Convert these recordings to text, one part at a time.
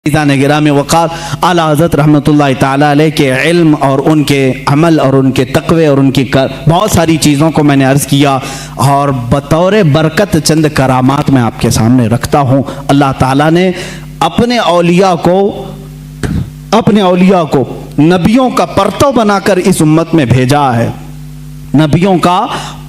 गिरामी वक़ार आला हज़रत रहमतुल्लाहि ताला अलैह के इल्म और उनके अमल और उनके तक़वे और उनकी बहुत सारी चीज़ों को मैंने अर्ज़ किया और बतौर बरकत चंद करामात मैं आपके सामने रखता हूँ। अल्लाह ताला ने अपने औलिया को नबियों का परतव बनाकर इस उम्मत में भेजा है, नबियों का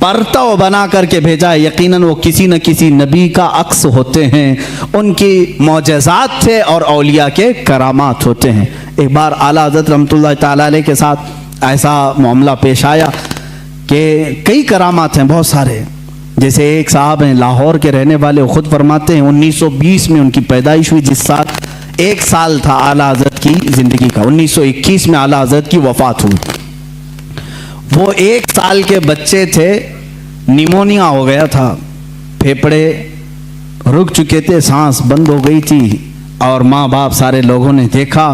परतव बना करके भेजा है। यकीनन वो किसी न किसी नबी का अक्स होते हैं, उनकी मौजज़ात थे और औलिया के करामात होते हैं। एक बार आला हज़रत रहमतुल्लाहि ताला अलैह के साथ ऐसा मामला पेश आया कि कई करामात हैं बहुत सारे। जैसे एक साहब हैं लाहौर के रहने वाले, ख़ुद फरमाते हैं 1920 में उनकी पैदाइश हुई, जिस साल 1 साल था आला हज़रत की ज़िंदगी का। 1921 में आला हज़रत की वफ़ात हुई। वो 1 साल के बच्चे थे, निमोनिया हो गया था, फेफड़े रुक चुके थे, सांस बंद हो गई थी और माँ बाप सारे लोगों ने देखा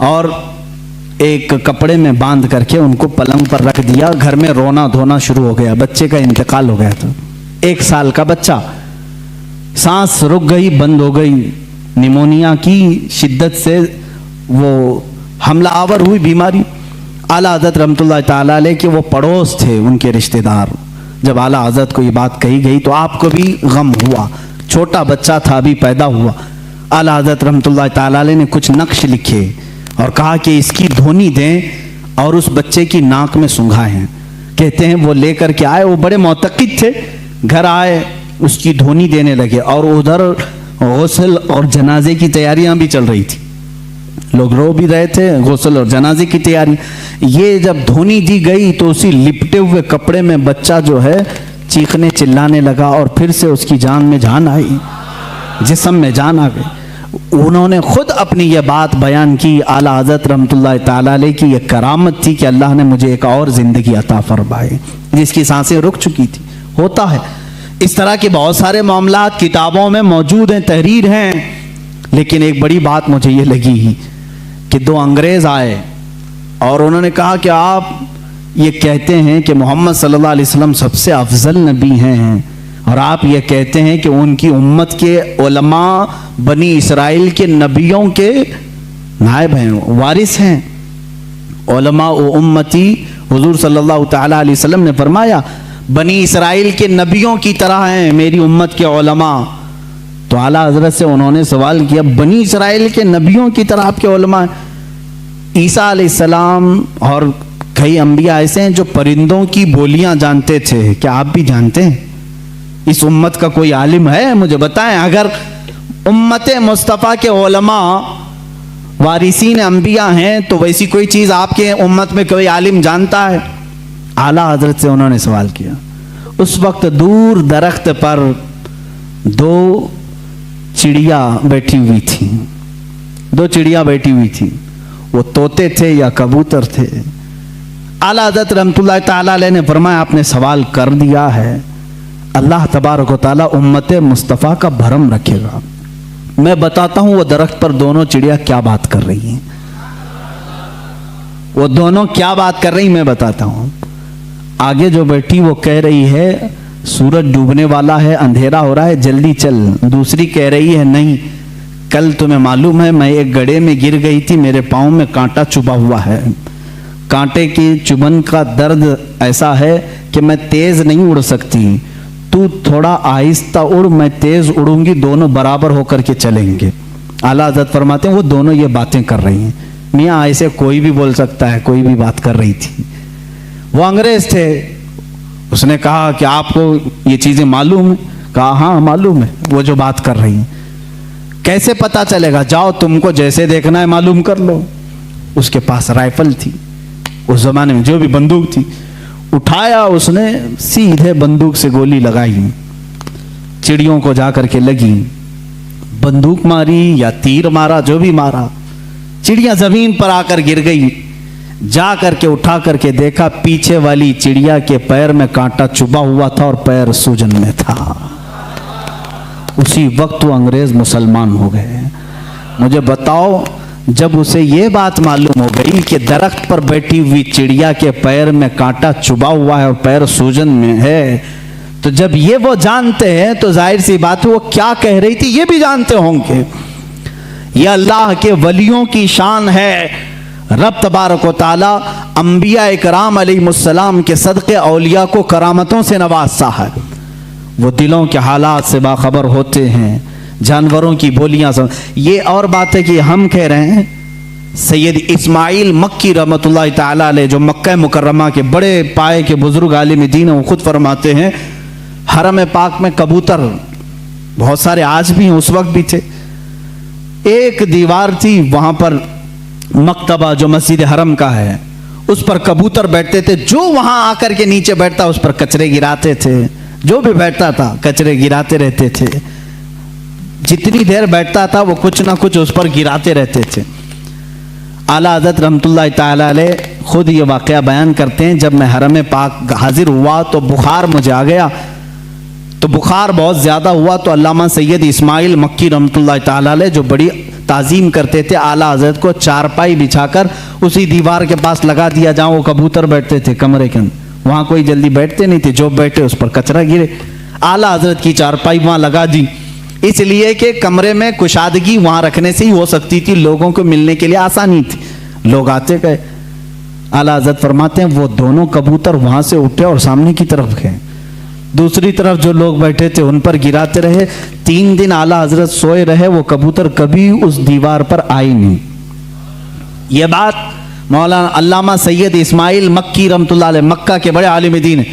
और एक कपड़े में बांध करके उनको पलंग पर रख दिया। घर में रोना धोना शुरू हो गया, बच्चे का इंतकाल हो गया था। 1 साल का बच्चा, सांस रुक गई, बंद हो गई, निमोनिया की शिद्दत से वो हमला आवर हुई बीमारी। आला हज़रत रहमतुल्लाहि ताला अलैह के वो पड़ोस थे, उनके रिश्तेदार। जब आला हज़रत को ये बात कही गई तो आपको भी गम हुआ, छोटा बच्चा था, अभी पैदा हुआ। आला हज़रत रहमतुल्लाहि ताला अलैह ने कुछ नक्श लिखे और कहा कि इसकी धोनी दें और उस बच्चे की नाक में सुंघाएं। कहते हैं वो लेकर के आए, वो बड़े मोतक़िद थे, घर आए, उसकी धोनी देने लगे और उधर गुस्ल और जनाजे की तैयारियां भी चल रही थी। लोग रो भी रहे थे, गुस्ल और जनाजे की तैयारी। ये जब धोनी दी गई तो उसी लिपटे हुए कपड़े में बच्चा जो है चीखने चिल्लाने लगा और फिर से उसकी जान में जान आई, जिस्म में जान आ गई। उन्होंने खुद अपनी ये बात बयान की। आला हज़रत रहमतुल्लाहि ताला अलैह की ये करामत थी कि अल्लाह ने मुझे एक और ज़िंदगी अता फरमाई, जिसकी सांसें रुक चुकी थी। होता है इस तरह के बहुत सारे मामलात किताबों में मौजूद हैं, तहरीर हैं। लेकिन एक बड़ी बात मुझे ये लगी कि 2 अंग्रेज़ आए और उन्होंने कहा कि आप ये कहते हैं कि मोहम्मद सल्लल्लाहु अलैहि वसल्लम सबसे अफजल नबी हैं और आप ये कहते हैं कि उनकी उम्मत के उलमा बनी इसराइल के नबियों के नायब हैं, वारिस हैं। उलमा व उम्मती, हुजूर सल्लल्लाहु ताला अलैहि वसल्लम ने फरमाया बनी इसराइल के नबियों की तरह हैं मेरी उम्मत के उलमा। तो आला हज़रत से उन्होंने सवाल किया, बनी इसराइल के नबियों की तरह आपके उलमा? ईसा अलैहिस्सलाम और कई अंबिया ऐसे हैं जो परिंदों की बोलियां जानते थे, क्या आप भी जानते हैं? इस उम्मत का कोई आलिम है? मुझे बताएं। अगर उम्मत मुस्तफ़ा के उलमा वारिसीन अंबिया हैं तो वैसी कोई चीज़ आपके उम्मत में कोई आलिम जानता है? आला हज़रत से उन्होंने सवाल किया। उस वक्त दूर दरख्त पर 2 चिड़िया बैठी हुई थी, 2 चिड़िया बैठी हुई थी। वो तोते थे या कबूतर थे? आला हज़रत रहमतुल्लाहि ताला अलैह ने फरमाया आपने सवाल कर दिया है, अल्लाह तबारक व तआला उम्मत मुस्तफ़ा का भरम रखेगा। मैं बताता हूँ वो दरख्त पर दोनों चिड़िया क्या बात कर रही हैं, वो दोनों क्या बात कर रही मैं बताता हूँ। आगे जो बैठी वो कह रही है सूरज डूबने वाला है, अंधेरा हो रहा है, जल्दी चल। दूसरी कह रही है नहीं, कल तुम्हें मालूम है मैं एक गड्ढे में गिर गई थी, मेरे पाँव में कांटा चुभा हुआ है, कांटे की चुभन का दर्द ऐसा है कि मैं तेज नहीं उड़ सकती, तू थोड़ा आहिस्ता उड़, मैं तेज उड़ूंगी, दोनों बराबर होकर के चलेंगे। आला हज़रत फरमाते हैं वो दोनों ये बातें कर रही हैं। मियाँ ऐसे कोई भी बोल सकता है, कोई भी बात कर रही थी। वो अंग्रेज थे, उसने कहा कि आपको ये चीज़ें मालूम है? कहा हाँ मालूम है, वो जो बात कर रही हैं। कैसे पता चलेगा? जाओ तुमको जैसे देखना है मालूम कर लो। उसके पास राइफल थी, उस जमाने में जो भी बंदूक थी, उठाया उसने, सीधे बंदूक से गोली लगाई, चिड़ियों को जा करके लगी। बंदूक मारी या तीर मारा, जो भी मारा, चिड़िया जमीन पर आकर गिर गई। जा करके उठा करके देखा, पीछे वाली चिड़िया के पैर में कांटा चुभा हुआ था और पैर सूजन में था। उसी वक्त वो अंग्रेज मुसलमान हो गए। मुझे बताओ, जब उसे ये बात मालूम हो गई कि दरख्त पर बैठी हुई चिड़िया के पैर में कांटा चुभा हुआ है और पैर सूजन में है, तो जब ये वो जानते हैं तो जाहिर सी बात है वो क्या कह रही थी ये भी जानते होंगे। यह अल्लाह के वलियों की शान है। रब तबारक व तआला अंबिया इकराम अलैहिमुस्सलाम के सदक़े औलिया को करामतों से नवाजता है। वो दिलों के हालात से बाखबर होते हैं, जानवरों की बोलियां सुन। ये और बात है कि हम कह रहे हैं सैयद इस्माइल मक्की रहमतुल्लाह ताला अलैह, जो मक्का मुकर्रमा के बड़े पाए के बुजुर्ग आलिम दीन, वो खुद फरमाते हैं हरम पाक में कबूतर बहुत सारे आज भी हैं, उस वक्त भी थे। एक दीवार थी वहां पर मकतबा जो मस्जिद हरम का है, उस पर कबूतर बैठते थे। जो वहां आकर के नीचे बैठता उस पर कचरे गिराते थे, जो भी बैठता था कचरे गिराते रहते थे। जितनी देर बैठता था वो कुछ ना कुछ उस पर गिराते रहते थे। आला हज़रत रहमतुल्लाह ताला अलैह खुद ये वाक़या बयान करते हैं, जब मैं हरम पाक हाजिर हुआ तो बुखार मुझे आ गया। तो बुखार बहुत ज़्यादा हुआ तो अल्लामा सैयद इस्माइल मक्की रहमतुल्लाह ताला अलैह, जो बड़ी ताज़ीम करते थे, आला हज़रत को चारपाई बिछाकर उसी दीवार के पास लगा दिया जहाँ वो कबूतर बैठते थे कमरे के अंदर। वहाँ कोई जल्दी बैठते नहीं थे, जो बैठे उस पर कचरा गिरे। आला हज़रत की चारपाई वहाँ लगा दी, इसलिए कि कमरे में कुशादगी वहाँ रखने से ही हो सकती थी, लोगों को मिलने के लिए आसानी थी, लोग आते गए। आला हज़रत फरमाते हैं वो दोनों कबूतर वहाँ से उठे और सामने की तरफ गए, दूसरी तरफ जो लोग बैठे थे उन पर गिराते रहे। 3 दिन आला हज़रत सोए रहे, वो कबूतर कभी उस दीवार पर आई नहीं। ये बात मौलाना अल्लामा सैयद इस्माइल मक्की रहमतुल्लाह अलैह, मक्का के बड़े आलिम दीन,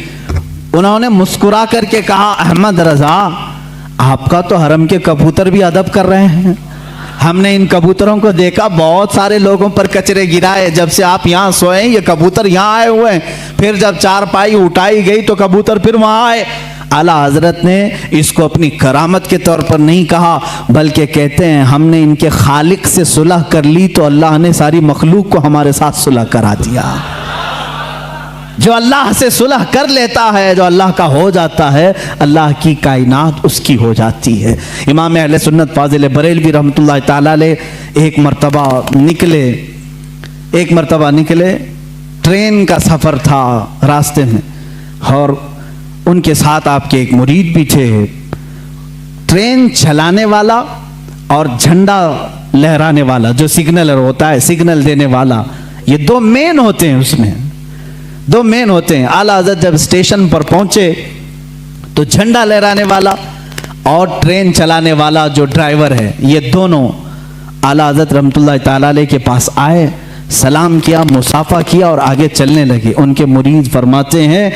उन्होंने मुस्कुरा करके कहा, अहमद रजा आपका तो हरम के कबूतर भी अदब कर रहे हैं। हमने इन कबूतरों को देखा, बहुत सारे लोगों पर कचरे गिराए, जब से आप यहाँ सोए ये कबूतर यहाँ आए हुए हैं। फिर जब चारपाई उठाई गई तो कबूतर फिर वहाँ आए। आला हज़रत ने इसको अपनी करामत के तौर पर नहीं कहा, बल्कि कहते हैं हमने इनके खालिक से सुलह कर ली तो अल्लाह ने सारी मखलूक को हमारे साथ सुलह करा दिया। जो अल्लाह से सुलह कर लेता है, जो अल्लाह का हो जाता है, अल्लाह की कायनात उसकी हो जाती है। इमाम अहले सुन्नत फाजिल बरेलवी रहमतुल्लाह ताला अलैह एक मरतबा निकले, ट्रेन का सफ़र था रास्ते में, और उनके साथ आपके एक मुरीद भी थे। ट्रेन चलाने वाला और झंडा लहराने वाला, जो सिग्नलर होता है, सिग्नल देने वाला, ये 2 मेन होते हैं, उसमें 2 मेन होते हैं। आला हज़रत जब स्टेशन पर पहुंचे तो झंडा लहराने वाला और ट्रेन चलाने वाला जो ड्राइवर है, ये दोनों आला हज़रत रहमतुल्लाह ताला अलैह के पास आए, सलाम किया, मुसाफा किया और आगे चलने लगे। उनके मुरीद फरमाते हैं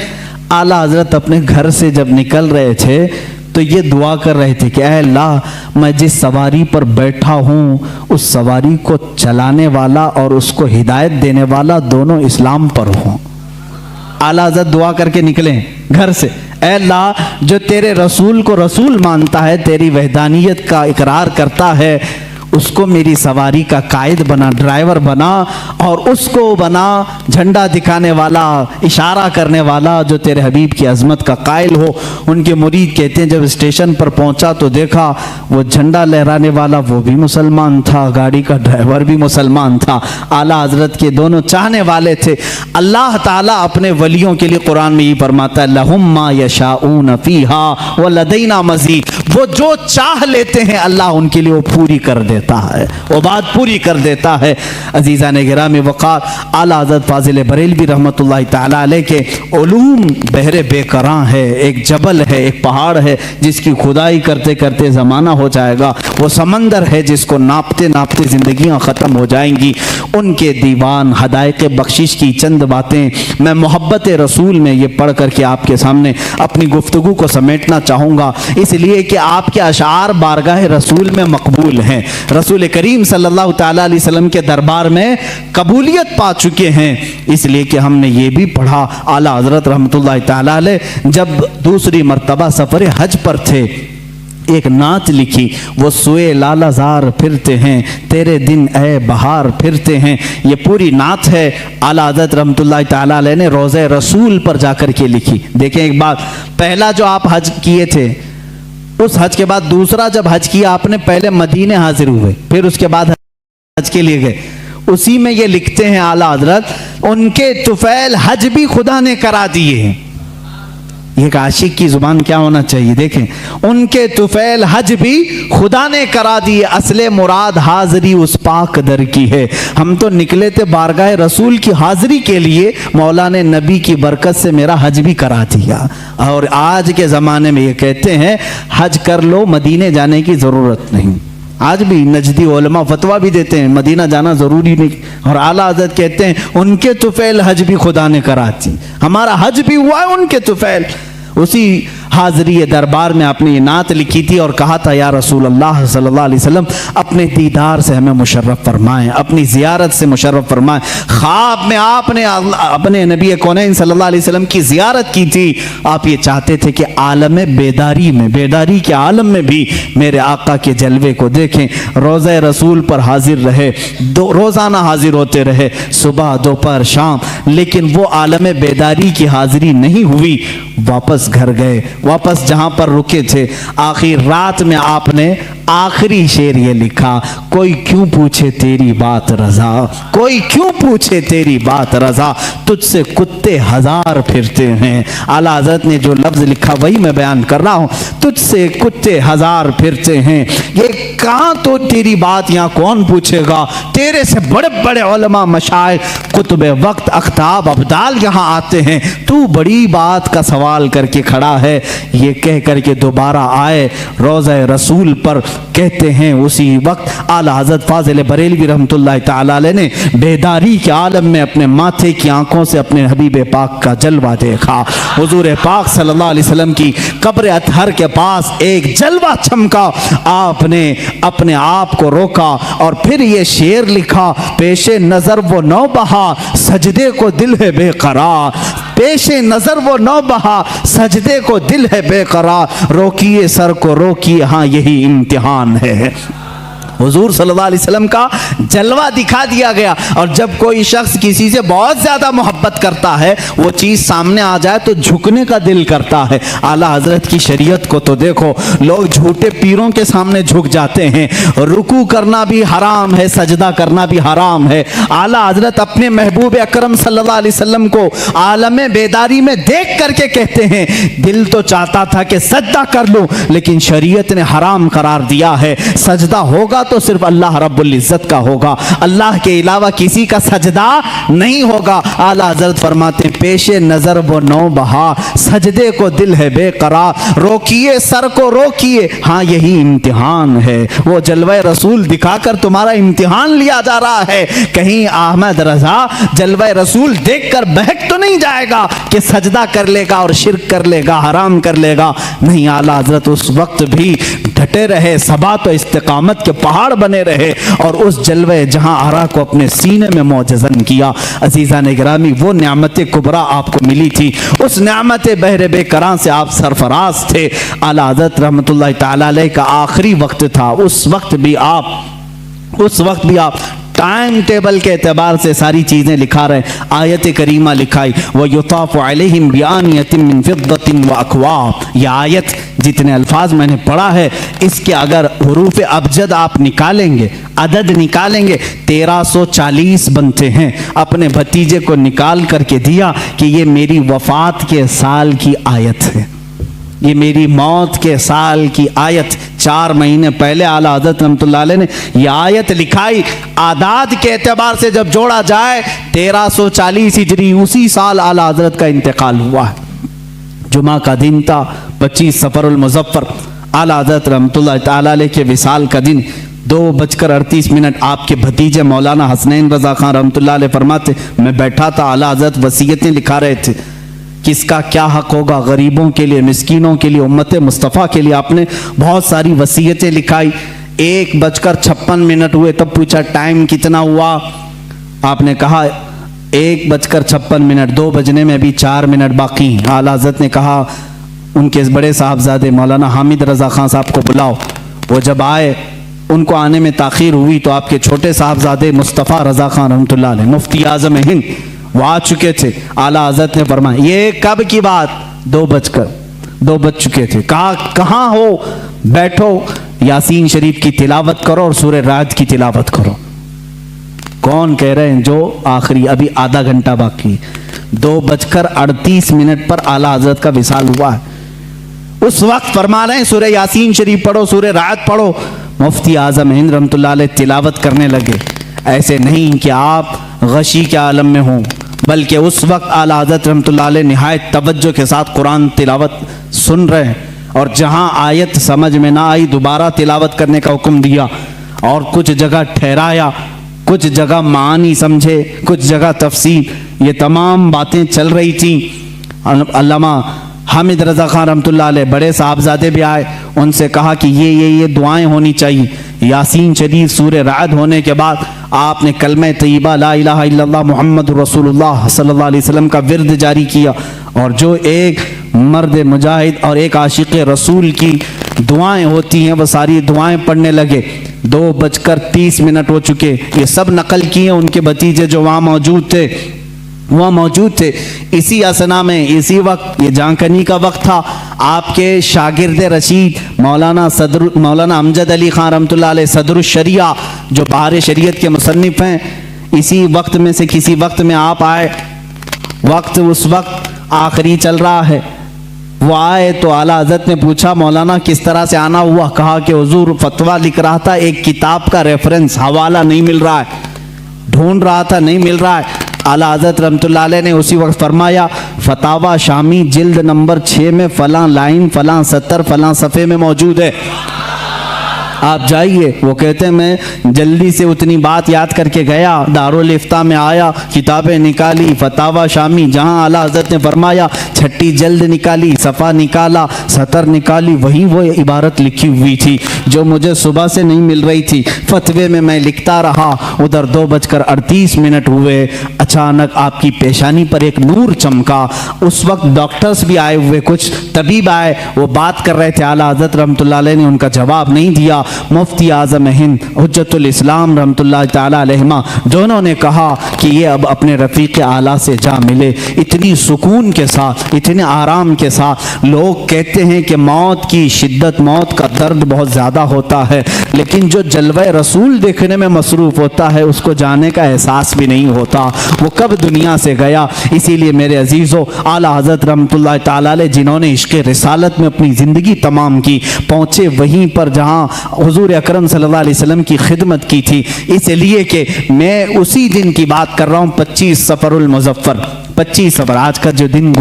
आला हज़रत अपने घर से जब निकल रहे थे तो ये दुआ कर रहे थे कि ऐ अल्लाह मैं जिस सवारी पर बैठा हूँ उस सवारी को चलाने वाला और उसको हिदायत देने वाला दोनों इस्लाम पर हों। आला हज़रत दुआ करके निकले घर से, ऐ अल्लाह जो तेरे रसूल को रसूल मानता है, तेरी वहदानियत का इकरार करता है, उसको मेरी सवारी का कायद बना, ड्राइवर बना, और उसको बना झंडा दिखाने वाला, इशारा करने वाला, जो तेरे हबीब की अजमत का कायल हो। उनके मुरीद कहते हैं जब स्टेशन पर पहुंचा तो देखा वो झंडा लहराने वाला वो भी मुसलमान था, गाड़ी का ड्राइवर भी मुसलमान था। आला हज़रत के दोनों चाहने वाले थे। अल्लाह ताला अपने वलियों के लिए कुरान में ये फरमाता है लहुम मा यशाऊन फीहा व लदैना मज़ीद, वो जो चाह लेते हैं अल्लाह उनके लिए वो पूरी कर देता है, वो बात पूरी कर देता है। अजीज़ान गिरामी वक़ार, आला हज़रत फाजिल बरेलवी रहमतुल्लाह ताला अलैह के उलूम बहरे बेकरां है, एक जबल है, एक पहाड़ है जिसकी खुदाई करते करते ज़माना हो जाएगा। वो समंदर है जिसको नापते नापते ज़िंदगियाँ ख़त्म हो जाएंगी। उनके दीवान हदायक़ बख्शिश की चंद बातें मैं मोहब्बत रसूल में ये पढ़ करके आपके सामने अपनी गुफ्तगू को समेटना चाहूँगा, इसलिए कि आपके अशार बारगाह रसूल में मकबूल हैं, रसूल करीम सल्लल्लाहु ताला अलैहि वसल्लम के दरबार में कबूलियत पा चुके हैं। इसलिए कि हमने ये भी पढ़ा आला हज़रत रहमतुल्लाह ताला अलैह जब दूसरी मर्तबा सफ़र हज पर थे, एक नात लिखी, वो सुए लालाजार फिरते हैं तेरे दिन ए बहार फिरते हैं। ये पूरी नात है आला हज़रत रहमतुल्लाह ताला अलैह ने रोज़े रसूल पर जाकर के लिखी। देखें एक बात, पहला जो आप हज किए थे, उस हज के बाद दूसरा जब हज किया आपने, पहले मदीने हाजिर हुए, फिर उसके बाद हज के लिए गए। उसी में ये लिखते हैं आला हज़रत, उनके तुफैल हज भी खुदा ने करा दिए हैं। एक आशिक की जुबान क्या होना चाहिए? देखें, उनके तुफैल हज भी खुदा ने करा दी, असले मुराद हाजिरी उस पाक दर की है। हम तो निकले थे बारगाह रसूल की हाजिरी के लिए, मौला ने नबी की बरकत से मेरा हज भी करा दिया। और आज के ज़माने में ये कहते हैं हज कर लो, मदीने जाने की ज़रूरत नहीं। आज भी नजदी उलमा फतवा भी देते हैं मदीना जाना ज़रूरी नहीं, और आला हज़रत कहते हैं उनके तुफैल हज भी खुदा ने करा दी, हमारा हज भी हुआ है उनके तुफैल। उसी हाज़री दरबार में आपने ये नात लिखी थी और कहा था, या रसूल अल्लाह सल्लल्लाहु अलैहि वसल्लम अपने दीदार से हमें मुशर्रफ फरमाएं, अपनी ज़ियारत से मुशर्रफ फरमाएं। ख्वाब में आपने अपने नबी कौनैन सल्लल्लाहु अलैहि वसल्लम की ज़ियारत की थी। आप ये चाहते थे कि आलम बेदारी में, बेदारी के आलम में भी मेरे आका के जलवे को देखें। रोज़ा रसूल पर हाजिर रहे, रोज़ाना हाजिर होते रहे, सुबह दोपहर शाम, लेकिन वो आलम बेदारी की हाजिरी नहीं हुई। वापस घर गए, वापस जहां पर रुके थे, आखिर रात में आपने आखिरी शेर ये लिखा, कोई क्यों पूछे तेरी बात रजा, कोई क्यों पूछे तेरी बात रजा, तुझसे कुत्ते हजार फिरते हैं। आला हज़रत ने जो लफ्ज़ लिखा वही मैं बयान कर रहा हूँ, तुझसे कुत्ते हजार फिरते हैं। ये कहाँ तो तेरी बात यहाँ कौन पूछेगा, तेरे से बड़े बड़े उलमा मशाइख कुतुब वक्त अख्ताब अब्दाल यहाँ आते हैं, तू बड़ी बात का सवाल करके खड़ा है। ये कह करके दोबारा आए रोज़ा रसूल पर, कहते हैं उसी वक्त आला हज़रत फाज़िल बरेलवी रहमतुल्लाह तआला अलैह ने बेदारी के आलम में अपने माथे की आंखों से अपने हबीब पाक का जलवा देखा। हुजूर पाक सल्लल्लाहु अलैहि वसल्लम की कब्र अतहर के पास एक जलवा चमका, आपने अपने आप को रोका और फिर ये शेर लिखा, पेशे नज़र वो नौ बहा सजदे को दिल है बेकरार, पेशे नज़र वो नौ बहा सजदे को दिल है बेकरार, रोकिए सर को रोकिए, हाँ यही इम्तिहान है। हुजूर सल्लल्लाहु अलैहि वसल्लम का जलवा दिखा दिया गया। और जब कोई शख्स किसी से बहुत ज़्यादा मोहब्बत करता है, वो चीज़ सामने आ जाए तो झुकने का दिल करता है। आला हज़रत की शरीयत को तो देखो, लोग झूठे पीरों के सामने झुक जाते हैं, रुकू करना भी हराम है, सजदा करना भी हराम है। आला हज़रत अपने महबूब अकरम सल्लल्लाहु अलैहि वसल्लम को आलम बेदारी में देख करके कहते हैं, दिल तो चाहता था कि सजदा कर लूँ, लेकिन शरीयत ने हराम करार दिया है, सजदा होगा तो सिर्फ अल्लाह रब्बुल इज्जत का होगा, अल्लाह के अलावा किसी का सजदा नहीं होगा। आला हज़रत फरमाते हैं, पेशे नज़र वो नौ बहा सजदे को दिल है बेकरार, रोकिए सर को रोकिए, हाँ यही इम्तिहान है। वो जलवा रसूल दिखाकर तुम्हारा इम्तिहान लिया जा रहा है। कहीं अहमद रजा जलवा रसूल देखकर बहक तो नहीं जाएगा कि सजदा कर लेगा और शिर्क कर लेगा, हराम कर लेगा। नहीं, आला हज़रत उस वक्त भी डटे रहे, सबात और इस्तिकामत के पहाड़ बने रहे और उस जलवे जहां आरा को अपने सीने में मौजज़न किया। अजीज़ा ने गिरामी, वो नेमत कुबरा आपको मिली थी, उस नेमत बहरे बेकरां से आप सरफराज थे। आला हज़रत रहमतुल्लाह तआला अलैह का आखिरी वक्त था, उस वक्त भी आप टाइम टेबल के एतबार से सारी चीज़ें लिखा रहे। आयत करीमा लिखाई, व युताफ़ु अलैहिम बिआनियतिन मिन फिद्दतिन व अक्वाब। ये आयत जितने अल्फाज मैंने पढ़ा है, इसके अगर हुरूफ अबजद आप निकालेंगे, अदद निकालेंगे, 1340 बनते हैं। अपने भतीजे को निकाल करके दिया कि ये मेरी वफ़ात के साल की आयत है, ये मेरी मौत के साल की आयत। 4 महीने पहले आला हज़रत रहमतुल्लाह अलैह ने यह आयत लिखाई। आदाद के एतबार से जब जोड़ा जाए 1340 हिजरी, उसी साल आला हज़रत का इंतकाल हुआ है। जुमा का दिन था, 25 सफ़रुल मुज़फ़्फ़र। आला हज़रत रहमतुल्लाह तआला अलैह के विसाल का दिन 2:38 आपके भतीजे मौलाना हसनैन रज़ा खान रहमतुल्लाह अलैह फरमाते, मैं बैठा था, आला हज़रत वसीयतें लिखा रहे थे, किसका क्या हक होगा, गरीबों के लिए, मिस्कीनों के लिए, उम्मत मुस्तफ़ा के लिए। आपने बहुत सारी वसीयतें लिखाई। 1:56 हुए, तब पूछा टाइम कितना हुआ, आपने कहा 1:56, 2 बजने में अभी 4 मिनट बाकी। आला हज़रत ने कहा उनके बड़े साहबजादे मौलाना हामिद रज़ा खान साहब को बुलाओ। वो जब आए, उनको आने में ताख़ीर हुई तो आपके छोटे साहबजादे मुस्तफ़ा रज़ा खान रहमतुल्लाह अलैह, मुफ्ती आज़म हिंद, वो आ चुके थे। आला हज़रत ने फरमाया, ये कब की बात, 2 बज चुके थे। कहा कहाँ हो, बैठो, यासीन शरीफ की तिलावत करो और सूरह राद की तिलावत करो। कौन कह रहे हैं, जो आखिरी, अभी आधा घंटा बाकी। 2:38 पर आला हजरत का विसाल हुआ है। उस वक्त फरमा रहे हैं सूरह यासीन शरीफ पढ़ो, सूरह रात पढ़ो। मुफ्ती आजम हिंद रहमतुल्लाह अलैह तिलावत करने लगे। ऐसे नहीं कि आप गशी के आलम में हों, बल्कि उस वक्त आला हज़रत रहमतुल्लाह अलैह निहायत तवज्जो के साथ कुरान तिलावत सुन रहे हैं, और जहां आयत समझ में ना आई दोबारा तिलावत करने का हुक्म दिया, और कुछ जगह ठहराया, कुछ जगह मानी समझे, कुछ जगह तफसीर, ये तमाम बातें चल रही थी। अल्लामा हामिद रज़ा खान रहमतुल्लाह अलैह बड़े साहबजादे भी आए, उनसे कहा कि ये दुआएं होनी चाहिए। यासीन शरीफ सूरह राद होने के बाद आपने कलमे तय्यबा ला इलाहा इल्लल्लाह मुहम्मद रसूलुल्लाह सल्लल्लाहु अलैहि वसल्लम का विर्द जारी किया, और जो एक मर्द मुजाहिद और एक आशिक रसूल की दुआएं होती हैं वो सारी दुआएं पढ़ने लगे। 2:30 हो चुके। ये सब नकल किए उनके भतीजे जो वहाँ मौजूद थे। इसी असना में, इसी वक्त, ये जानकनी का वक्त था, आपके शागिर्द रशीद मौलाना अमजद अली खान रहमतुल्लाह अलैह सदरुल शरिया जो बहार शरीयत के मुसन्निफ हैं, इसी वक्त में से किसी वक्त में आप आए। वक्त उस वक्त आखिरी चल रहा है। वो आए तो आला हज़रत ने पूछा मौलाना किस तरह से आना हुआ? कहा कि हुजूर फतवा लिख रहा था, एक किताब का रेफरेंस हवाला नहीं मिल रहा है, ढूंढ रहा था नहीं मिल रहा है। आला हज़रत रहमतुल्लाह अलैह ने उसी वक्त फरमाया फतावा शामी जिल्द नंबर 6 में फलां लाइन फलां सतर फलां सफ़े में मौजूद है, आप जाइए। वो कहते हैं मैं जल्दी से उतनी बात याद करके गया, दारुल इफ्ता में आया, किताबें निकाली, फतावा शामी जहाँ आला हज़रत ने फरमाया 6 जल्द निकाली, सफ़ा निकाला, सतर निकाली, वही वो इबारत लिखी हुई थी जो मुझे सुबह से नहीं मिल रही थी। फतवे में मैं लिखता रहा, उधर 2:38 हुए। अचानक आपकी पेशानी पर एक नूर चमका। उस वक्त डॉक्टर्स भी आए हुए, कुछ तबीब आए, वो बात कर रहे थे। आला हज़रत रहमतुल्लाह अलैह ने उनका जवाब नहीं दिया। मुफ्ती आज़म हिंद हुज्जतुल इस्लाम रहमतुल्लाह ताला अलैहिमा दोनों ने कहा कि ये अब अपने रफ़ीक़ आला से जा मिले। इतनी सुकून के साथ, इतने आराम के साथ। लोग कहते हैं कि मौत की शिद्दत, मौत का दर्द बहुत ज़्यादा होता है, लेकिन जो जलवा रसूल देखने में मसरूफ़ होता है उसको जाने का एहसास भी नहीं होता वो कब दुनिया से गया। इसीलिए मेरे अजीज़ों, आला हज़रत रहमतुल्लाह ताला अलैह जिन्होंने इश्क़ रिसालत में अपनी ज़िंदगी तमाम की, पहुँचे वहीं पर जहाँ हुज़ूर अकरम सल्लल्लाहु अलैहि वसल्लम की खिदमत की थी। इसलिए कि मैं उसी दिन की बात कर रहा हूँ, 25 सफ़रुल मुज़फ़्फ़र, 25 सफ़र, आज का जो दिन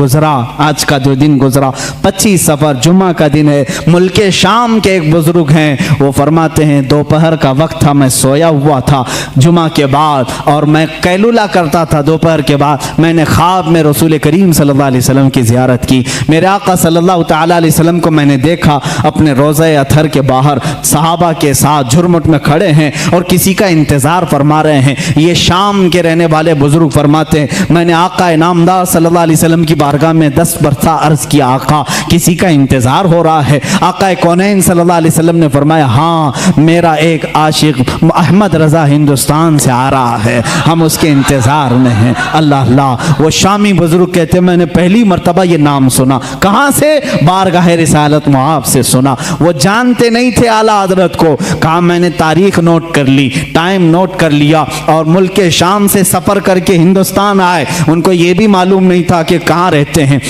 गुजरा 25 सफ़र जुम्मा का दिन है। मुल्के शाम के एक बुजुर्ग हैं, वो फरमाते हैं दोपहर का वक्त था, मैं सोया हुआ था जुम्मा के बाद, और मैं कैलुला करता था दोपहर के बाद। मैंने ख्वाब में रसूल करीम सल्लल्लाहु अलैहि वसल्लम की ज़ियारत की। मेरे आका सल्लल्लाहु ताला अलैहि वसल्लम को मैंने देखा अपने रोज़े अथर के बाहर सहाबा के साथ झुरमुट में खड़े हैं और किसी का इंतज़ार फरमा रहे हैं। ये शाम के रहने वाले बुजुर्ग फरमाते हैं मैंने आका नामदार सल्लल्लाहु अलैहि वसल्लम की बारगाह में 10 बरसा अर्ज़ किया, आका किसी का इंतज़ार हो रहा है। आका कौनैन सल्लल्लाहु अलैहि वसल्लम ने फरमाया हाँ, मेरा एक आशिक अहमद रज़ा हिंदुस्तान से आ रहा है, हम उसके इंतज़ार में हैं। अल्लाह अल्लाह। वो शामी बुजुर्ग कहते हैं मैंने पहली मरतबा ये नाम सुना। कहाँ से? बारगाह रिसालत मुआब से सुना। वो जानते नहीं थे आला हज़रत को। कहा मैंने तारीख नोट कर ली, टाइम नोट कर लिया, और मुल्क शाम से सफ़र करके हिंदुस्तान आए। उनको ये भी मालूम नहीं था कि कहाँ रहते हैं।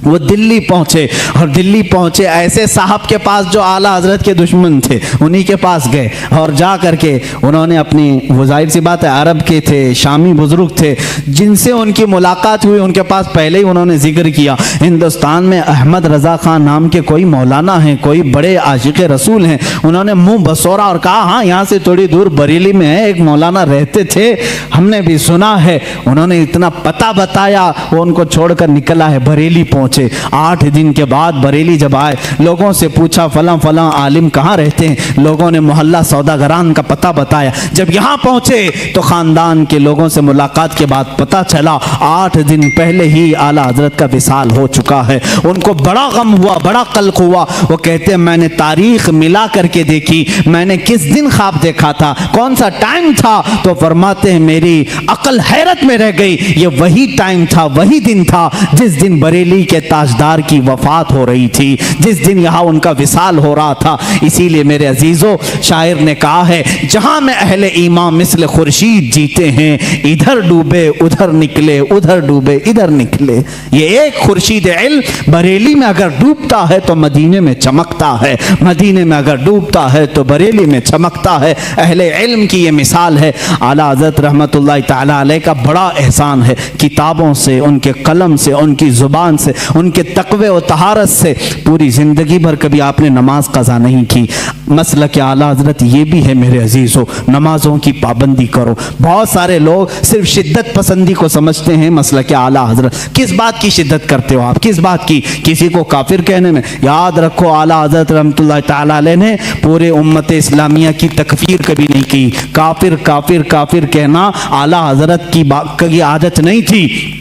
वो दिल्ली पहुँचे, और दिल्ली पहुँचे ऐसे साहब के पास जो आला हज़रत के दुश्मन थे, उन्हीं के पास गए, और जा कर के उन्होंने अपनी, वो जाहिर सी बात है अरब के थे, शामी बुजुर्ग थे, जिनसे उनकी मुलाकात हुई उनके पास पहले ही उन्होंने जिक्र किया हिंदुस्तान में अहमद रज़ा खान नाम के कोई मौलाना हैं, कोई बड़े आशिक रसूल हैं। उन्होंने मुँह बसोरा और कहा हाँ, यहाँ से थोड़ी दूर बरेली में है, एक मौलाना रहते थे, हमने भी सुना है। उन्होंने इतना पता बताया, वो उनको छोड़कर निकला है, बरेली पहुँचे। 8 दिन के बाद बरेली जब आए, लोगों से पूछा फलां फलां आलिम कहाँ रहते हैं। लोगों ने मोहल्ला सौदागरान का पता बताया। जब यहाँ पहुँचे तो ख़ानदान के लोगों से मुलाकात के बाद पता चला 8 दिन पहले ही आला हज़रत का विसाल हो चुका है। उनको बड़ा गम हुआ, बड़ा कल्क हुआ। वो कहते हैं मैंने तारीख मिला करके देखी, मैंने किस दिन ख्वाब देखा था, कौन सा टाइम था। तो फरमाते हैं मेरी अकल हैरत में रह गई। ये वही टाइम था, वही दिन था जिस दिन बरेली के के ताजदार की वफात हो रही थी, जिस दिन यहाँ उनका विसाल हो रहा था। इसीलिए मेरे अजीजों, शायर ने कहा है, जहां में अहले ईमान मिस्ल खुर्शीद जीते हैं, इधर डूबे उधर निकले, उधर डूबे इधर निकले। ये एक खुर्शीद इल्म बरेली में अगर डूबता है तो मदीने में चमकता है, मदीने में अगर डूबता है तो बरेली में चमकता है। अहले इल्म की ये मिसाल है। आला हज़रत रहमतुल्लाह तआला अलैह का बड़ा एहसान है, किताबों से, उनके कलम से, उनकी ज़ुबान से, उनके तक़वे और तहारत से पूरी ज़िंदगी भर कभी आपने नमाज क़ज़ा नहीं की। मसलक आला हज़रत ये भी है मेरे अजीज़ों, नमाज़ों की पाबंदी करो। बहुत सारे लोग सिर्फ शिद्दत पसंदी को समझते हैं मसलक आला हज़रत। किस बात की शिद्दत करते हो आप, किस बात की? किसी को काफिर कहने में। याद रखो, आला हज़रत रहमतुल्लाह तआला अलैह ने पूरे उम्मत इस्लामिया की तकफीर कभी नहीं की। काफिर काफिर काफिर कहना आला हज़रत की आदत नहीं थी।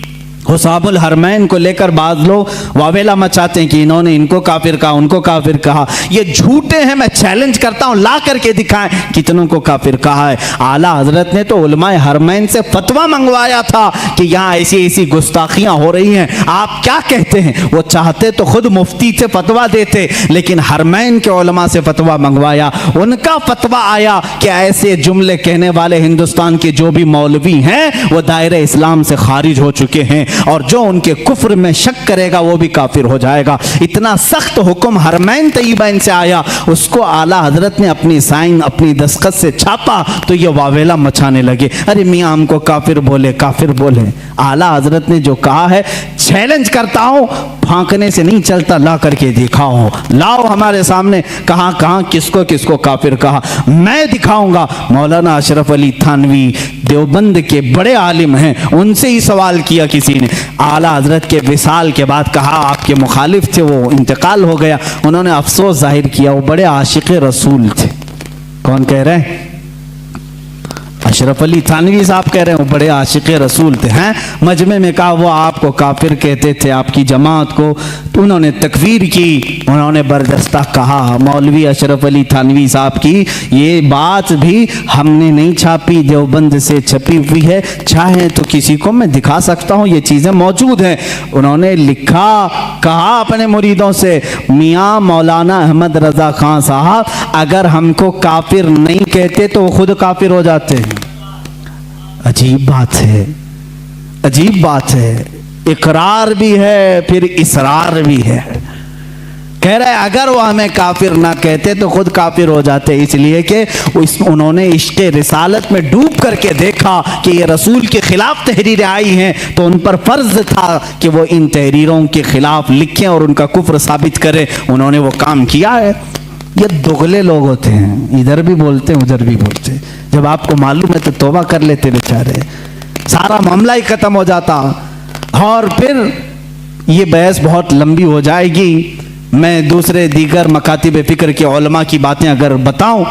हुसाबुल हरमैन को लेकर बाज लोग वावेला मचाते हैं कि इन्होंने इनको काफिर कहा, उनको काफिर कहा। ये झूठे हैं, मैं चैलेंज करता हूं, ला करके दिखाएं कितनों को काफिर कहा है। आला हजरत ने तो उलमाए हरमैन से फतवा मंगवाया था कि यहाँ ऐसी ऐसी गुस्ताखियां हो रही हैं, आप क्या कहते हैं? वो चाहते तो खुद मुफ्ती से फतवा देते, लेकिन हरमैन के उलमा से फतवा मंगवाया। उनका फतवा आया कि ऐसे जुमले कहने वाले हिंदुस्तान के जो भी मौलवी हैं वो दायरे इस्लाम से खारिज हो चुके हैं, और जो उनके कुफ्र में शक करेगा वो भी काफिर हो जाएगा। इतना सख्त हुक्म हरमैन तय्यबैन से आया, उसको आला हजरत ने अपनी साइन, अपनी दस्तखत से छापा तो ये वावेला मचाने लगे, अरे मियाँ हमको काफिर बोले, काफिर बोले। आला हजरत ने जो कहा है, चैलेंज करता हूं, फांकने से नहीं चलता, ला करके दिखाओ, लाओ हमारे सामने कहां कहां किसको किसको काफिर कहा, मैं दिखाऊंगा। मौलाना अशरफ अली थानवी देवबंद के बड़े आलिम हैं, उनसे ही सवाल किया किसी ने। आला हजरत के विसाल के बाद कहा, आपके मुखालिफ थे, वो इंतकाल हो गया। उन्होंने अफसोस जाहिर किया, वो बड़े आशिक रसूल थे। कौन कह रहे हैं? अशरफ अली थानवी साहब कह रहे हैं वो बड़े आशिक रसूल थे। हैं मजमे में कहा वो आपको काफिर कहते थे, आपकी जमात को। तो उन्होंने तकफीर की, उन्होंने बरदस्ता कहा। मौलवी अशरफ अली थानवी साहब की ये बात भी हमने नहीं छापी, देवबंद से छपी हुई है, चाहे तो किसी को मैं दिखा सकता हूँ, ये चीज़ें मौजूद हैं। उन्होंने लिखा, कहा अपने मुरीदों से, मियाँ मौलाना अहमद रज़ा खान साहब अगर हमको काफिर नहीं कहते तो वो खुद काफिर हो जाते हैं। अजीब बात है, अजीब बात है। इकरार भी है, फिर इसरार भी है। कह रहे हैं अगर वो हमें काफिर ना कहते तो खुद काफिर हो जाते, इसलिए कि उन्होंने इश्क़ रिसालत में डूब करके देखा कि ये रसूल के खिलाफ तहरीरें आई हैं, तो उन पर फर्ज था कि वो इन तहरीरों के खिलाफ लिखें और उनका कुफ्र साबित करें। उन्होंने वो काम किया है। ये दुगले लोग होते हैं, इधर भी बोलते हैं उधर भी बोलते हैं। जब आपको मालूम है तो तौबा कर लेते बेचारे, सारा मामला ही खत्म हो जाता। और फिर ये बहस बहुत लंबी हो जाएगी। मैं दूसरे दीगर मकातिब फ़िक्र के उलमा की बातें अगर बताऊं,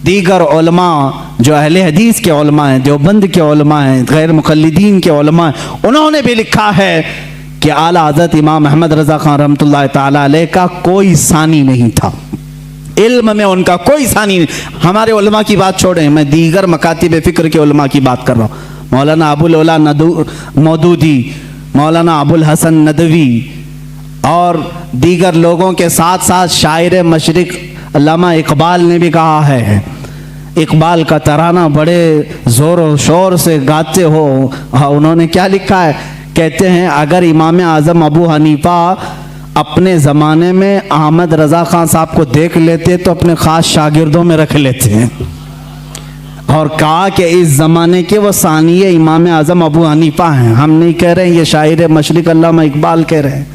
दीगर उलमा जो अहले हदीस के उलमा हैं, देवबंद के उलमा हैं, गैर मुक़ल्लिदीन के उलमा हैं, उन्होंने भी लिखा है कि आला हज़रत इमाम अहमद रज़ा खान रहमतुल्लाह तआला अलैह का कोई सानी नहीं था, इल्म में उनका कोई सानी नहीं। हमारे उलमा की बात छोड़ें, मैं दीगर मकातिब फ़िक्र के उलमा की बात कर रहा हूँ। मौलाना अबुल ओला मौदूदी, मौलाना अबुल हसन नदवी और दीगर लोगों के साथ साथ शायर मशरिक अल्लामा इकबाल ने भी कहा है। इकबाल का तराना बड़े ज़ोर और शोर से गाते हो। उन्होंने क्या लिखा है? कहते हैं अगर इमाम आज़म अबू हनीफा अपने ज़माने में अहमद रज़ा खान साहब को देख लेते तो अपने ख़ास शागिर्दों में रख लेते हैं, और कहा कि इस ज़माने के वो सानिए इमाम आज़म अबू हनीफा हैं। हम नहीं कह रहे हैं, ये शायर मशरिक अल्लामा इकबाल कह रहे हैं।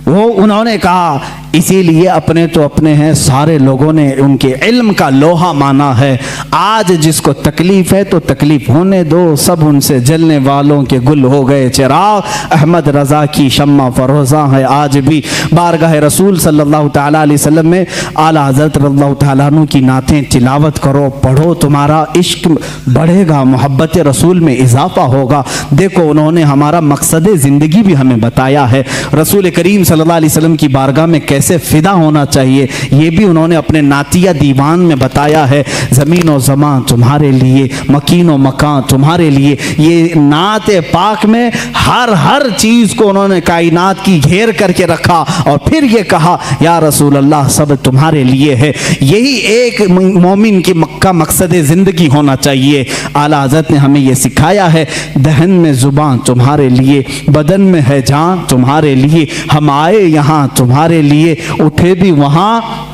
वो उन्होंने कहा, इसीलिए अपने तो अपने हैं, सारे लोगों ने उनके इल्म का लोहा माना है। आज जिसको तकलीफ़ है तो तकलीफ़ होने दो, सब उनसे जलने वालों के गुल हो गए चिराग। अहमद रज़ा की शम्मा फरोज़ा है आज भी। बारगाह रसूल सल्लल्लाहु तआला अलैहि वसल्लम में आला हज़रत रज़ियल्लाहु तआला अन्हु की नातें तिलावत करो, पढ़ो, तुम्हारा इश्क बढ़ेगा, मोहब्बत रसूल में इजाफ़ा होगा। देखो उन्होंने हमारा मकसद ज़िंदगी भी हमें बताया है। रसूल करीम सल्लल्लाहु अलैहि वसल्लम की बारगाह में कैसे फिदा होना चाहिए, ये भी उन्होंने अपने नातिया दीवान में बताया है। ज़मीन व ज़मां तुम्हारे लिए, मकीन व मकान तुम्हारे लिए। ये नात पाक में हर चीज़ को उन्होंने कायनात की घेर करके रखा और फिर ये कहा या रसूल अल्लाह सब तुम्हारे लिए है। यही एक मोमिन की का मकसद ज़िंदगी होना चाहिए। आला हज़रत ने हमें ये सिखाया है, दहन में ज़ुबान तुम्हारे लिए, बदन में है जान तुम्हारे लिए, हम आए यहाँ तुम्हारे लिए, उठे भी वहाँ।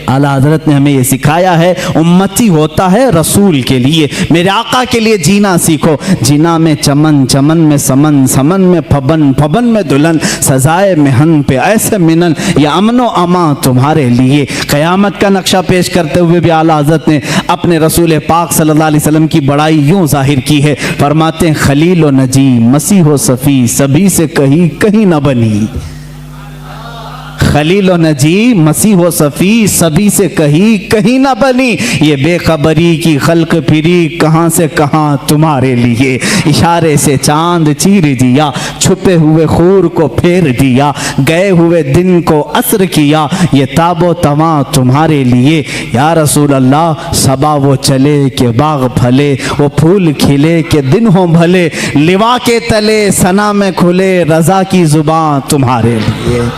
आला हज़रत ने हमें ये सिखाया है, उम्मती होता है रसूल के लिए, मेरे आका के लिए जीना सीखो। जीना में चमन, चमन में समन, समन में फबन, फबन में दुल्हन, सजाए मेहन पे ऐसे मिनन, या अमनो अमा तुम्हारे लिए। क़यामत का नक्शा पेश करते हुए भी आला हज़रत ने अपने रसूल पाक सल्लल्लाहु अलैहि वसल्लम की बड़ाई यूँ ज़ाहिर की है। फरमाते हैं खलील व नजी, मसीह व सफ़ी, सभी से कहीं न बनी। खलील व नजी, मसीह व सफ़ी, सभी से कहीं ना बनी। ये बेखबरी की खल्क फिरी, कहाँ से कहाँ तुम्हारे लिए। इशारे से चांद चीर दिया, छुपे हुए खूर को फेर दिया, गए हुए दिन को असर किया, ये ताबो तवा तुम्हारे लिए। या रसूल अल्लाह सबा वो चले के बाग फले, वो फूल खिले के दिन हो भले, लिवा के तले सना में खुले, रज़ा की ज़ुबान तुम्हारे लिए।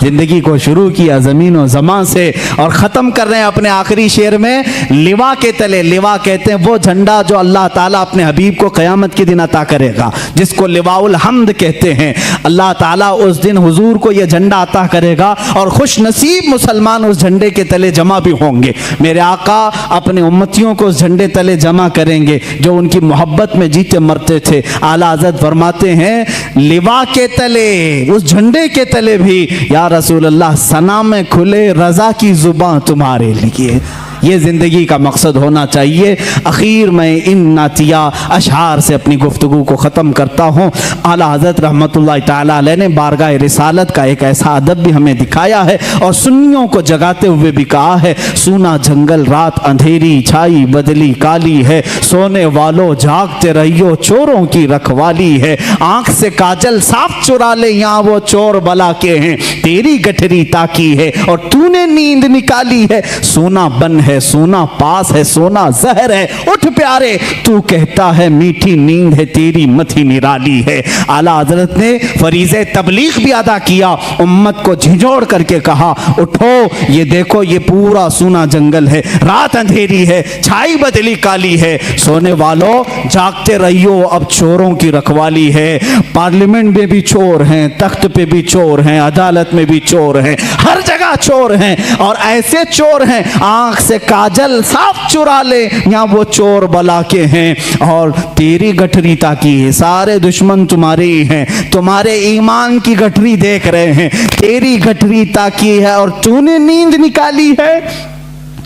ज़िंदगी को शुरू किया ज़मीन व ज़मां से और ख़त्म कर रहे हैं अपने आखिरी शेर में लिवा के तले। लिवा कहते हैं वो झंडा जो अल्लाह ताला अपने हबीब को क़यामत के दिन अता करेगा, जिसको लिवाउल हम्द कहते हैं। अल्लाह ताला उस दिन हुजूर को ये झंडा अता करेगा और खुश नसीब मुसलमान उस झंडे के तले जमा भी होंगे। मेरे आका अपने उम्मतियों को उस झंडे तले जमा करेंगे जो उनकी मोहब्बत में जीते मरते थे। आला हज़रत फरमाते हैं लिवा के तले, उस झंडे के तले भी या रसूल अल्लाह सना में खुले, रज़ा की ज़ुबान तुम्हारे लिए। ये ज़िंदगी का मकसद होना चाहिए। आखिर में इन नातिया अशआर से अपनी गुफ्तगू को ख़त्म करता हूँ। आला हज़रत रहमतुल्लाह ताला अलैह ने बारगाह रिसालत का एक ऐसा अदब भी हमें दिखाया है और सुन्नियों को जगाते हुए भी कहा है, सूना जंगल रात अंधेरी छाई बदली काली है, सोने वालों जागते रहियो चोरों की रखवाली है, आँख से काजल साफ चुरा ले यहाँ वो चोर बला के हैं, तेरी गठरी ताकी है और तूने नींद निकाली है, सोना बन है सोना पास है, सोना जहर है, उठ प्यारे तू कहता है मीठी नींद है, तेरी मथी निराली है। आला हज़रत ने फरीज़े तबलीग भी अदा किया, उम्मत को झिझोड़ करके कहा उठो, ये देखो ये पूरा सूना जंगल है, रात अंधेरी है, छाई बदली काली है, सोने वालों जागते रहियो अब चोरों की रखवाली है। पार्लियामेंट में भी चोर हैं, तख्त पे भी चोर हैं, अदालत में भी चोर हैं, हर जगह चोर हैं और ऐसे चोर हैं आंख से काजल साफ चुरा ले यहाँ वो चोर बला के हैं और तेरी गठरी ताकी है, सारे दुश्मन तुम्हारे ही हैं, तुम्हारे ईमान की गठरी देख रहे हैं, तेरी गठरी ताकी है और तूने नींद निकाली है।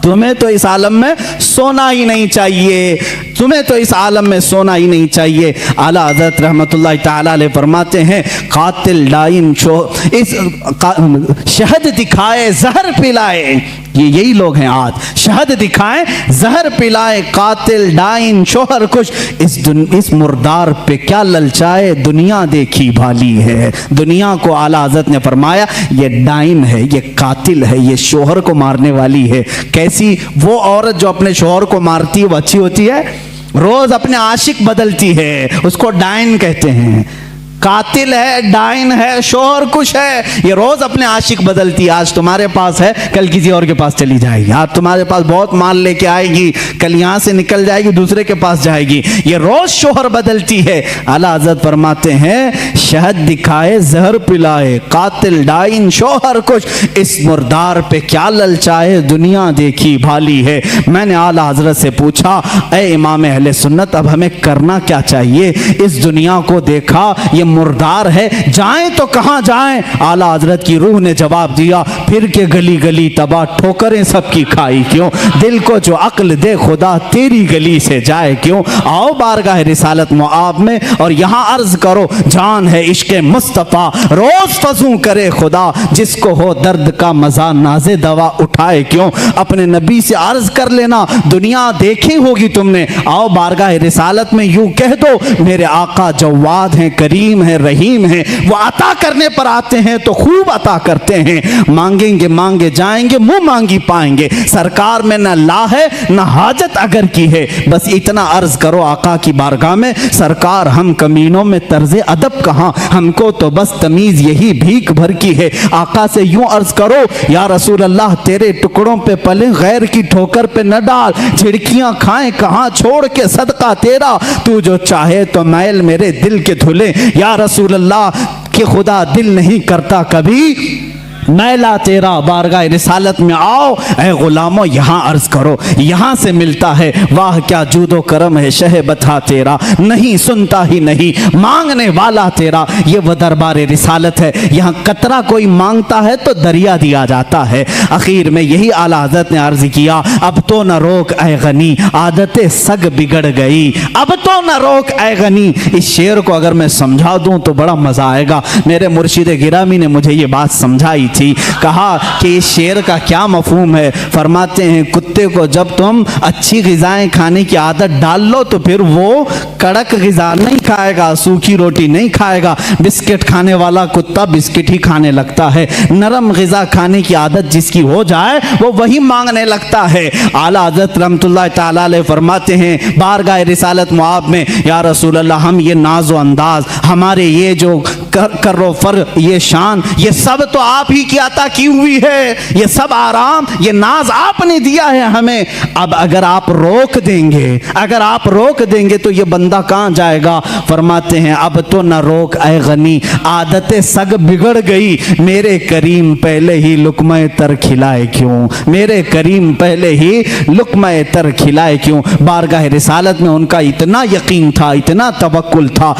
तुम्हें तो इस आलम में सोना ही नहीं चाहिए, तुम्हें तो इस आलम में सोना ही नहीं चाहिए। आला हज़रत रहमतुल्लाह ताला अलैह फरमाते हैं कातिल डाइन इस शहद दिखाए जहर पिलाए, ये यही लोग हैं आज, शहद दिखाए जहर पिलाए, कातिल डाइन शोहर कुछ, इस मुर्दार पे क्या ललचाए, दुनिया देखी भाली है। दुनिया को आला हज़रत ने फरमाया ये डाइन है, ये कातिल है, ये शोहर को मारने वाली है। कैसी वो औरत जो अपने शोहर को मारती है वो अच्छी होती है? रोज अपने आशिक बदलती है, उसको डाइन कहते हैं। कातिल है, डाइन है, शोहर कुछ है, ये रोज अपने आशिक बदलती है। आज तुम्हारे पास है, कल किसी और के पास चली जाएगी। आज तुम्हारे पास बहुत माल लेके आएगी, कल यहाँ से निकल जाएगी, दूसरे के पास जाएगी। ये रोज शोहर बदलती है। आला हज़रत फरमाते हैं शहद दिखाए जहर पिलाए, कातिल डाइन शोहर कुछ, इस मुर्दार पे क्या ललचाए, दुनिया देखी भाली है। मैंने आला हज़रत से पूछा ए इमाम अहले सुन्नत अब हमें करना क्या चाहिए? इस दुनिया को देखा ये मुर्दार है, जाएं तो कहां जाएं? आला हज़रत की रूह ने जवाब दिया फिर के गली गली तबाह ठोकरें सबकी खाई क्यों, दिल को जो अक्ल दे खुदा तेरी गली से जाए क्यों। आओ बारगाह रिसालत मुआब में और यहां अर्ज करो जान है इश्क मुस्तफ़ा, रोज फजू करे खुदा, जिसको हो दर्द का मजा नाजे दवा उठाए क्यों। अपने नबी से अर्ज कर लेना दुनिया देखी होगी तुमने, आओ बारगाह रिसालत में यूं कह दो मेरे आका जवाद हैं करीम है, रहीम है। वो अता करने पर आते हैं तो खूब अता करते हैं। मांगेंगे मांगे जाएंगे, मुंह मांगी पाएंगे। सरकार में न ला है न हाजत अगर की है, बस इतना अर्ज करो आका की बारगाह में, सरकार हम कमीनों में तर्ज अदब कहाँ, हमको तो बस तमीज यही भीख भर की है। आका से यूं अर्ज करो, या रसूल अल्लाह तेरे टुकड़ों पे पले, गैर की ठोकर पे न डाल, झिड़कियां खाएं कहाँ, छोड़ के सदका तेरा, तू जो चाहे तो मैल मेरे दिल के धुले। या रसूल अल्लाह कि खुदा दिल नहीं करता कभी मैला तेरा, बारगाह रिसालत में आओ ऐ गुलामों, यहाँ अर्ज करो, यहाँ से मिलता है। वाह क्या जूदो करम है शह बता तेरा, नहीं सुनता ही नहीं मांगने वाला तेरा। ये वह दरबार रिसालत है, यहाँ कतरा कोई मांगता है तो दरिया दिया जाता है। आखिर में यही आला हज़रत ने अर्ज किया, अब तो न रोक ऐ गनी, आदतें सग बिगड़ गई, अब तो न रोक ऐ गनी। इस शेर को अगर मैं समझा दूं तो बड़ा मजा आएगा। मेरे मुर्शिद गिरामी ने मुझे ये बात समझाई थी, कहा कि इस शेर का क्या मफहूम है। फरमाते हैं कुत्ते को जब तुम अच्छी ग़िज़ाएं खाने की आदत डाल लो तो फिर वो कड़क ग़िज़ा नहीं खाएगा, सूखी रोटी नहीं खाएगा। बिस्किट खाने वाला कुत्ता बिस्किट ही खाने लगता है। नरम ग़िज़ा खाने की आदत जिसकी हो जाए वो वही मांगने लगता है। आला हज़रत रहमतुल्लाह तआला अलैह फरमाते हैं बारगाह रिसालत मुआब में, या रसूल अल्लाह हम ये नाज़ो अंदाज़, हमारे ये जो करो फर, ये शान, ये सब तो आप ही की अता की हुई है। ये सब आराम, ये नाज आपने दिया है हमें। अब अगर आप रोक देंगे, अगर आप रोक देंगे तो ये बंदा कहां जाएगा। फरमाते हैं अब तो न रोक ऐ गनी, आदतें सग बिगड़ गई, मेरे करीम पहले ही लुक़्मा तर खिलाए क्यों, मेरे करीम पहले ही लुक़्मा तर खिलाए क्यों। बारगाह रिसालत में उनका इतना यकीन था, इतना तवक्कुल था।